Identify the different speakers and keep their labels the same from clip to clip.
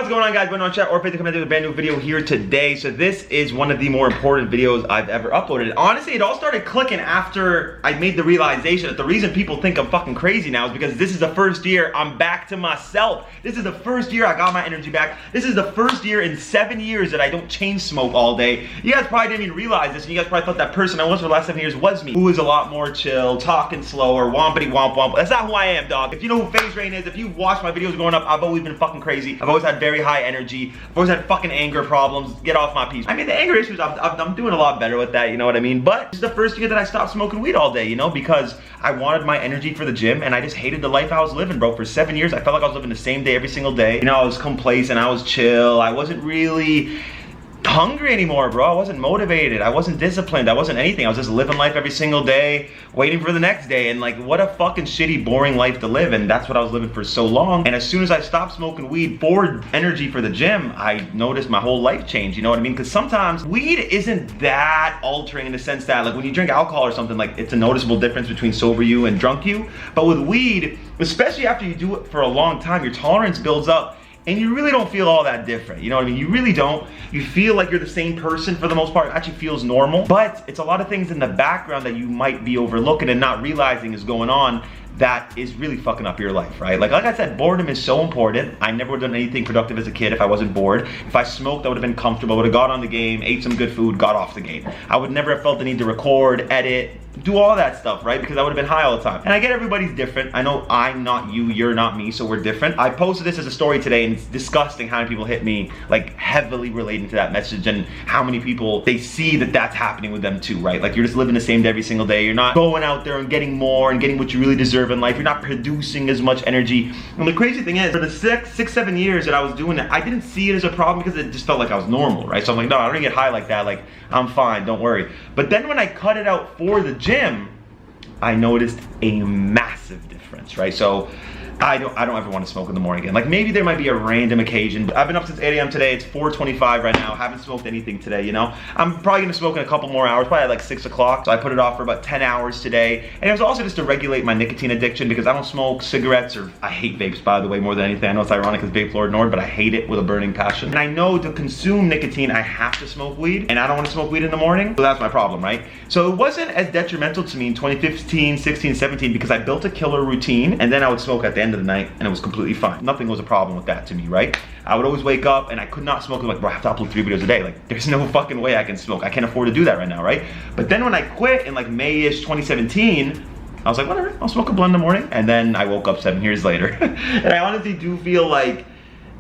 Speaker 1: What's going on, guys? Going on chat or coming into a brand new video here today. So this is one of the more important videos I've ever uploaded. Honestly, it all started clicking after I made the realization that the reason people think I'm fucking crazy now is because this is the first year I'm back to myself. This is the first year I got my energy back. This is the first year in 7 years that I don't chain smoke all day. You guys probably didn't even realize this, and you guys probably thought that person I was for the last 7 years was me, who is a lot more chill, talking slower, wompity womp womp. That's not who I am, dog. If you know who FaZe Rain is, if you watched my videos growing up, I've always been fucking crazy. I've always had very high energy. I've always had fucking anger problems. Get off my piece. I mean, the anger issues, I'm doing a lot better with that, you know what I mean? But this is the first year that I stopped smoking weed all day, you know, because I wanted my energy for the gym, and I just hated the life I was living, bro. For 7 years, I felt like I was living the same day every single day. You know, I was complacent, I was chill, I wasn't really hungry anymore, bro. I wasn't motivated, I wasn't disciplined, I wasn't anything. I was just living life every single day, waiting for the next day, and like, what a fucking shitty, boring life to live. And that's what I was living for so long. And as soon as I stopped smoking weed for energy for the gym, I noticed my whole life change, you know what I mean? Because sometimes weed isn't that altering in the sense that, like, when you drink alcohol or something, like, it's a noticeable difference between sober you and drunk you. But with weed, especially after you do it for a long time, your tolerance builds up, and you really don't feel all that different, you know what I mean? You really don't. You feel like you're the same person for the most part. It actually feels normal, but it's a lot of things in the background that you might be overlooking and not realizing is going on that is really fucking up your life, right? Like I said, boredom is so important. I never would have done anything productive as a kid if I wasn't bored. If I smoked, I would have been comfortable, would have got on the game, ate some good food, got off the game. I would never have felt the need to record, edit, do all that stuff, right? Because I would have been high all the time. And I get everybody's different. I know I'm not you, you're not me, so we're different. I posted this as a story today, and it's disgusting how many people hit me, like, heavily relating to that message, and how many people, they see that that's happening with them too, right? Like, you're just living the same day every single day. You're not going out there and getting more and getting what you really deserve in life. You're not producing as much energy. And the crazy thing is, for the six, 7 years that I was doing it, I didn't see it as a problem because it just felt like I was normal, right? So I'm like, no, I don't get high like that. Like, I'm fine, don't worry. But then when I cut it out for the gym, I noticed a massive difference, right? So I don't ever want to smoke in the morning again. Like, maybe there might be a random occasion. I've been up since 8 a.m. today. It's 4:25 right now. Haven't smoked anything today, you know? I'm probably gonna smoke in a couple more hours, probably at like 6 o'clock. So I put it off for about 10 hours today. And it was also just to regulate my nicotine addiction, because I don't smoke cigarettes, or I hate vapes, by the way, more than anything. I know it's ironic because Vape Lord Nord, but I hate it with a burning passion. And I know to consume nicotine, I have to smoke weed, and I don't want to smoke weed in the morning. So that's my problem, right? So it wasn't as detrimental to me in 2015, 16, 17, because I built a killer routine, and then I would smoke at the end of the night, and it was completely fine. Nothing was a problem with that to me, right? I would always wake up and I could not smoke. I'm like, bro, I have to upload 3 videos a day. Like, there's no fucking way I can smoke. I can't afford to do that right now, right? But then when I quit in like May-ish 2017, I was like, whatever, I'll smoke a blunt in the morning. And then I woke up 7 years later. And I honestly do feel like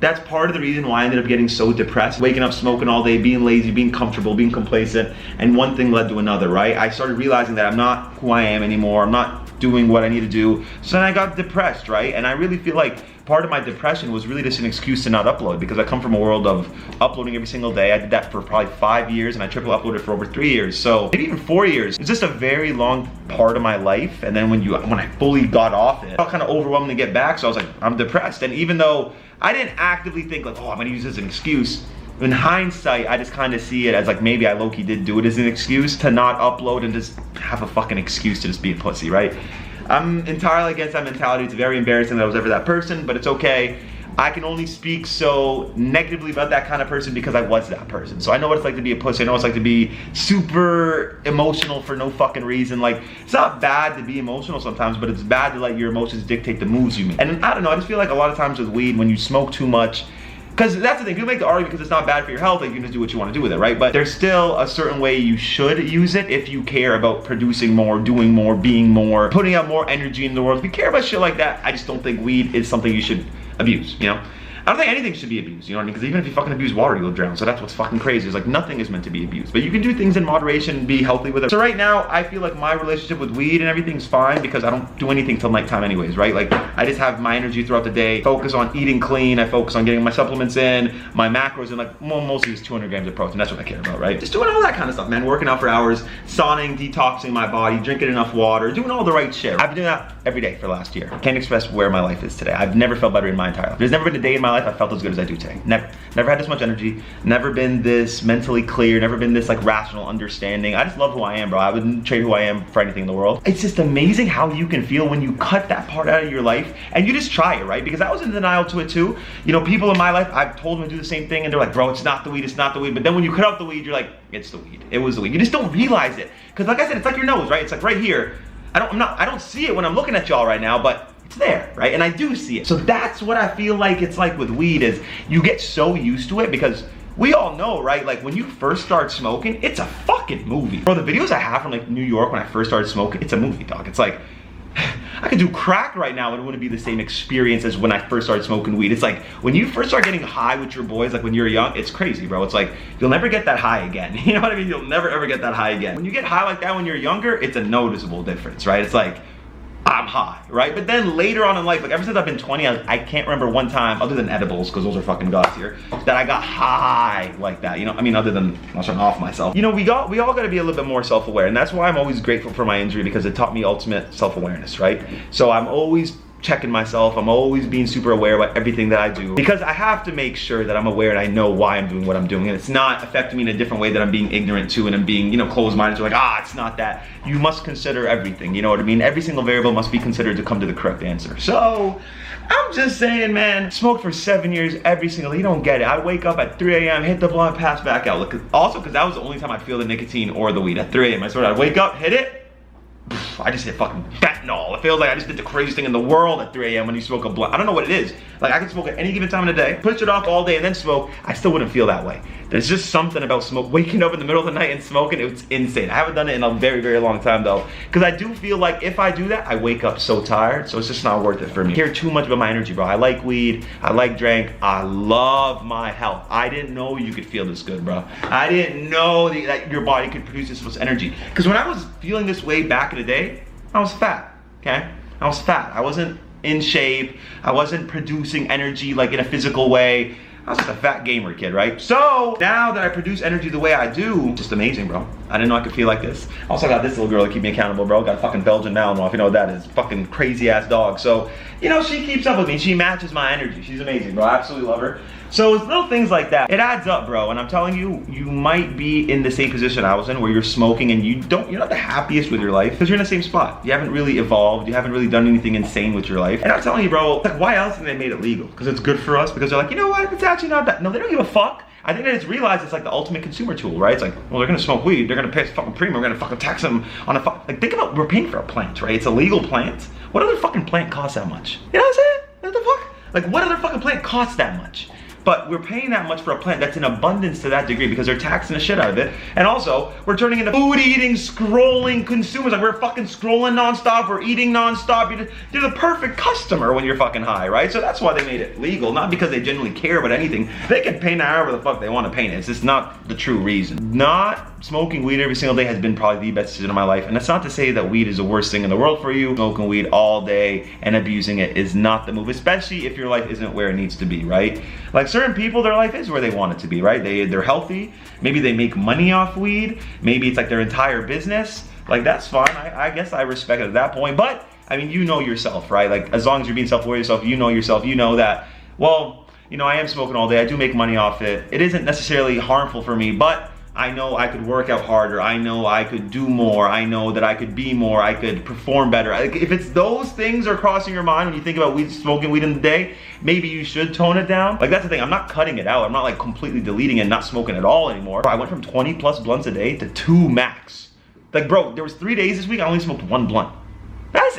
Speaker 1: that's part of the reason why I ended up getting so depressed. Waking up smoking all day, being lazy, being comfortable, being complacent, and one thing led to another, right? I started realizing that I'm not who I am anymore. I'm not doing what I need to do. So then I got depressed, right? And I really feel like part of my depression was really just an excuse to not upload, because I come from a world of uploading every single day. I did that for probably 5 years, and I triple uploaded for over 3 years. So maybe even 4 years. It's just a very long part of my life. And then when I fully got off it, I felt kind of overwhelmed to get back. So I was like, I'm depressed. And even though I didn't actively think like, oh, I'm gonna use this as an excuse, in hindsight, I just kind of see it as like, maybe I low-key did do it as an excuse to not upload and just have a fucking excuse to just be a pussy, right? I'm entirely against that mentality. It's very embarrassing that I was ever that person, but it's okay. I can only speak so negatively about that kind of person because I was that person. So I know what it's like to be a pussy. I know what it's like to be super emotional for no fucking reason. Like, it's not bad to be emotional sometimes, but it's bad to let your emotions dictate the moves you make. And I don't know, I just feel like a lot of times with weed, when you smoke too much, because that's the thing, people make the argument because it's not bad for your health, like you can just do what you want to do with it, right? But there's still a certain way you should use it if you care about producing more, doing more, being more, putting out more energy in the world. If you care about shit like that, I just don't think weed is something you should abuse, you know? I don't think anything should be abused, you know what I mean? Because even if you fucking abuse water, you'll drown. So that's what's fucking crazy. It's like, nothing is meant to be abused. But you can do things in moderation and be healthy with it. So right now, I feel like my relationship with weed and everything's fine because I don't do anything till nighttime anyways, right? Like, I just have my energy throughout the day, focus on eating clean, I focus on getting my supplements in, my macros, and like, well, mostly it's 200 grams of protein. That's what I care about, right? Just doing all that kind of stuff, man. Working out for hours, sauning, detoxing my body, drinking enough water, doing all the right shit. I've been doing that every day for the last year. I can't express where my life is today. I've never felt better in my entire life. There's never been a day in my life I felt as good as I do today. Never had this much energy, never been this mentally clear, never been this like rational understanding. I just love who I am, bro. I wouldn't trade who I am for anything in the world. It's just amazing how you can feel when you cut that part out of your life and you just try it, right? Because I was in denial to it too. You know, people in my life, I've told them to do the same thing and they're like, bro, it's not the weed, it's not the weed. But then when you cut out the weed, you're like, it's the weed, it was the weed. You just don't realize it. Because like I said, it's like your nose, right? It's like right here. I don't see it when I'm looking at y'all right now, but it's there, right? And I do see it. So that's what I feel like it's like with weed, is you get so used to it, because we all know, right? Like when you first start smoking, it's a fucking movie. Bro, the videos I have from like New York when I first started smoking, it's a movie, dog. It's like, I could do crack right now and it wouldn't be the same experience as when I first started smoking weed. It's like when you first start getting high with your boys, like when you're young, it's crazy, bro. It's like you'll never get that high again. You know what I mean? You'll never ever get that high again. When you get high like that when you're younger, it's a noticeable difference, right? It's like, I'm high, right? But then later on in life, like ever since I've been 20, I can't remember one time, other than edibles, because those are fucking gods here, that I got high like that, you know? I mean, other than not shutting off myself. You know, we all gotta be a little bit more self-aware, and that's why I'm always grateful for my injury, because it taught me ultimate self-awareness, right? So I'm always checking myself, I'm always being super aware about everything that I do, because I have to make sure that I'm aware and I know why I'm doing what I'm doing, and it's not affecting me in a different way that I'm being ignorant to and I'm being, you know, closed-minded to, like, it's not that. You must consider everything, you know what I mean? Every single variable must be considered to come to the correct answer. So, I'm just saying, man, smoked for 7 years every single day. You don't get it. I wake up at 3 a.m., hit the blunt, pass back out. Look, also, because that was the only time I'd feel the nicotine or the weed, at 3 a.m. I swear, I'd wake up, hit it, I just hit fucking fentanyl. It feels like I just did the craziest thing in the world at 3 a.m. when you smoke a blunt. I don't know what it is. Like, I can smoke at any given time of the day, push it off all day and then smoke. I still wouldn't feel that way. There's just something about waking up in the middle of the night and smoking. It's insane. I haven't done it in a very, very long time though, because I do feel like if I do that, I wake up so tired, so it's just not worth it for me. I care too much about my energy, bro. I like weed, I like drink, I love my health. I didn't know you could feel this good, bro. I didn't know that your body could produce this much energy. Because when I was feeling this way back in the day, I was fat, okay? I was fat. I wasn't in shape. I wasn't producing energy like in a physical way. I was just a fat gamer kid, right? So now that I produce energy the way I do, just amazing, bro. I didn't know I could feel like this. Also got this little girl to keep me accountable, bro. Got a fucking Belgian Malinois, if you know what that is. Fucking crazy ass dog. So, you know, she keeps up with me. She matches my energy. She's amazing, bro. I absolutely love her. So it's little things like that. It adds up, bro. And I'm telling you, you might be in the same position I was in, where you're smoking and you're not the happiest with your life, because you're in the same spot. You haven't really evolved. You haven't really done anything insane with your life. And I'm telling you, bro, like, why else have they made it legal? Because it's good for us? Because they're like, you know what? It's actually not that. No, they don't give a fuck. I think they just realized it's like the ultimate consumer tool, right? It's like, well, they're gonna smoke weed, they're gonna pay a fucking premium, we're gonna fucking tax them on a like, think about, we're paying for a plant, right? It's a legal plant. What other fucking plant costs that much? You know what I'm saying? What the fuck? Like, what other fucking plant costs that much? But we're paying that much for a plant that's in abundance to that degree, because they're taxing the shit out of it. And also, we're turning into food-eating, scrolling consumers. Like, we're fucking scrolling nonstop, we're eating nonstop. You're the perfect customer when you're fucking high, right? So that's why they made it legal, not because they genuinely care about anything. They can paint it however the fuck they want to paint it. It's just not the true reason. Not smoking weed every single day has been probably the best decision of my life. And that's not to say that weed is the worst thing in the world for you. Smoking weed all day and abusing it is not the move, especially if your life isn't where it needs to be, right? Like, certain people, their life is where they want it to be, right? They're healthy. Maybe they make money off weed. Maybe it's like their entire business. Like, that's fine. I guess I respect it at that point. But, I mean, you know yourself, right? Like, as long as you're being self-aware of yourself, you know that, well, you know, I am smoking all day. I do make money off it. It isn't necessarily harmful for me, but I know I could work out harder. I know I could do more. I know that I could be more. I could perform better. Like, if it's those things are crossing your mind when you think about smoking weed in the day, maybe you should tone it down. Like, that's the thing. I'm not cutting it out. I'm not like completely deleting it and not smoking at all anymore. I went from 20 plus blunts a day to 2 max. Like, bro, there was 3 days this week I only smoked 1 blunt.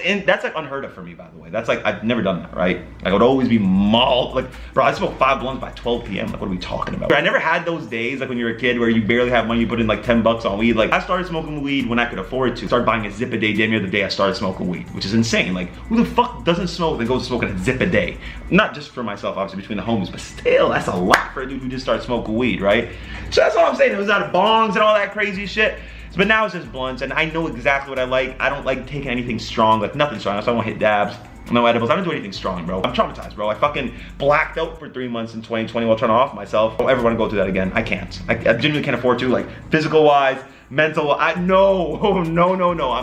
Speaker 1: That's like unheard of for me, by the way. That's like, I've never done that, right? Like, I would always be mauled. Like, bro, I smoked 5 blunts by 12 p.m. Like, what are we talking about? I never had those days, like when you're a kid, where you barely have money, you put in like 10 bucks on weed. Like, I started smoking weed when I could afford to. Started buying a zip a day damn near the day I started smoking weed, which is insane. Like, who the fuck doesn't smoke and goes smoking a zip a day? Not just for myself, obviously, between the homies, but still, that's a lot for a dude who just started smoking weed, right? So that's all I'm saying. It was out of bongs and all that crazy shit. But now it's just blunts, and I know exactly what I like. I don't like taking anything strong, like nothing strong, so I won't hit dabs, no edibles. I don't do anything strong, bro. I'm traumatized, bro. I fucking blacked out for 3 months in 2020 while trying to off myself. I don't ever want to go through that again. I can't. I genuinely can't afford to, like, physical-wise, mental, no.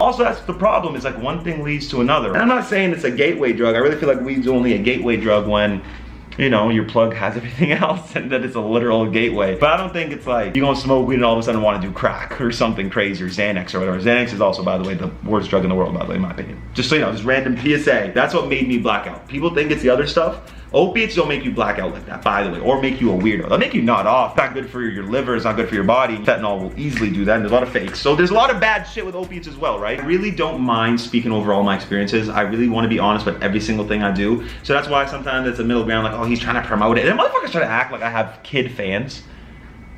Speaker 1: Also, that's the problem, is like one thing leads to another. And I'm not saying it's a gateway drug. I really feel like weed's only a gateway drug when you know, your plug has everything else and that it's a literal gateway. But I don't think it's like you gonna smoke weed and all of a sudden want to do crack or something crazy or Xanax or whatever. Xanax is also, by the way, the worst drug in the world, by the way, in my opinion. Just so you know, just random PSA. That's what made me black out. People think it's the other stuff. Opiates don't make you black out like that, by the way, or make you a weirdo. They'll make you nod off. It's not good for your liver, it's not good for your body. Fentanyl will easily do that, and there's a lot of fakes. So there's a lot of bad shit with opiates as well, right? I really don't mind speaking over all my experiences. I really want to be honest with every single thing I do. So that's why sometimes it's a middle ground, like, oh, he's trying to promote it. And then motherfuckers try to act like I have kid fans.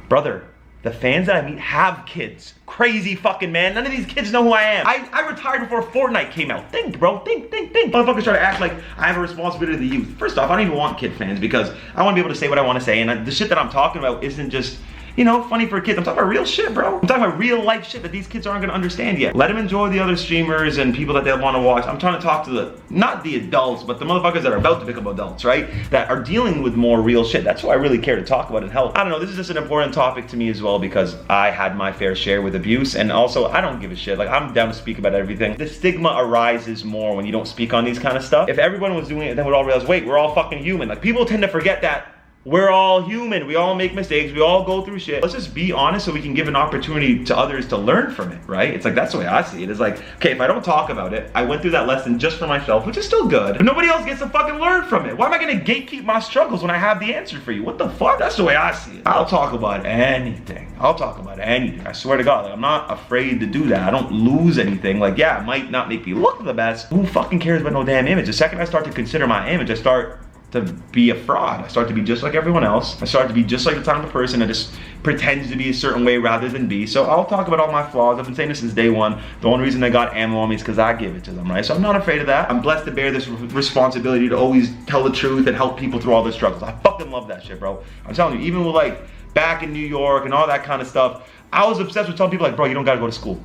Speaker 1: Brother, the fans that I meet have kids. Crazy fucking man. None of these kids know who I am. I retired before Fortnite came out. Think, bro. Think. Motherfuckers try to act like I have a responsibility to the youth. First off, I don't even want kid fans because I want to be able to say what I want to say. And the shit that I'm talking about isn't just, you know, funny for kids. I'm talking about real shit, bro. I'm talking about real life shit that these kids aren't gonna understand yet. Let them enjoy the other streamers and people that they want to watch. I'm trying to talk to the, not the adults, but the motherfuckers that are about to become adults, right? That are dealing with more real shit. That's what I really care to talk about and help. I don't know, this is just an important topic to me as well because I had my fair share with abuse, and also I don't give a shit. Like, I'm down to speak about everything. The stigma arises more when you don't speak on these kind of stuff. If everyone was doing it, then we'd all realize, wait, we're all fucking human. Like, people tend to forget that we're all human. We all make mistakes. We all go through shit. Let's just be honest so we can give an opportunity to others to learn from it, right? It's like, that's the way I see it. It's like, okay, if I don't talk about it, I went through that lesson just for myself, which is still good, but nobody else gets to fucking learn from it. Why am I gonna gatekeep my struggles when I have the answer for you? What the fuck? That's the way I see it. I'll talk about anything. I'll talk about anything. I swear to God, like, I'm not afraid to do that. I don't lose anything. Like, yeah, it might not make me look the best. Who fucking cares about no damn image? The second I start to consider my image, I start to be a fraud. I start to be just like everyone else. I start to be just like the type of person that just pretends to be a certain way rather than be. So I'll talk about all my flaws. I've been saying this since day one. The only reason they got ammo on me is because I give it to them, right? So I'm not afraid of that. I'm blessed to bear this responsibility to always tell the truth and help people through all their struggles. I fucking love that shit, bro. I'm telling you, even with like back in New York and all that kind of stuff, I was obsessed with telling people like, bro, you don't gotta go to school.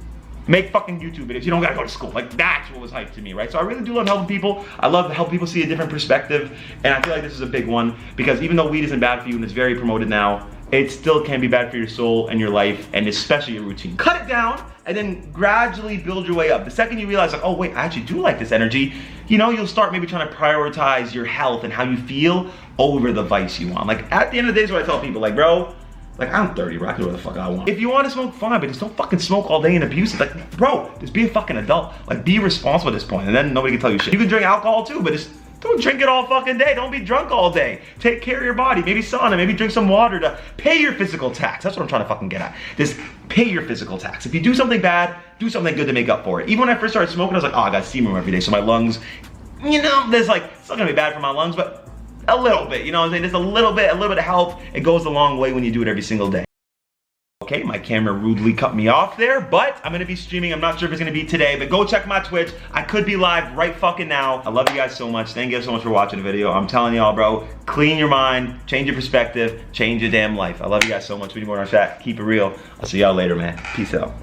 Speaker 1: Make fucking YouTube videos. You don't gotta go to school. Like, that's what was hyped to me, right? So I really do love helping people. I love to help people see a different perspective. And I feel like this is a big one because even though weed isn't bad for you and it's very promoted now, it still can be bad for your soul and your life and especially your routine. Cut it down and then gradually build your way up. The second you realize like, oh wait, I actually do like this energy, you know, you'll start maybe trying to prioritize your health and how you feel over the vice you want. Like, at the end of the day is what I tell people, like, bro, like, I'm 30, bro. I can do what the fuck I want. If you want to smoke, fine, but just don't fucking smoke all day and abuse it. Like, bro, just be a fucking adult. Like, be responsible at this point, and then nobody can tell you shit. You can drink alcohol too, but just don't drink it all fucking day. Don't be drunk all day. Take care of your body. Maybe sauna, maybe drink some water to pay your physical tax. That's what I'm trying to fucking get at. Just pay your physical tax. If you do something bad, do something good to make up for it. Even when I first started smoking, I was like, oh, I got steam room every day, so my lungs, you know, there's like, it's not gonna be bad for my lungs, but a little bit, you know what I'm saying? Just a little bit of help. It goes a long way when you do it every single day. Okay, my camera rudely cut me off there, but I'm gonna be streaming. I'm not sure if it's gonna be today, but go check my Twitch. I could be live right fucking now. I love you guys so much. Thank you guys so much for watching the video. I'm telling y'all, bro, clean your mind, change your perspective, change your damn life. I love you guys so much. We need more on chat. Keep it real. I'll see y'all later, man. Peace out.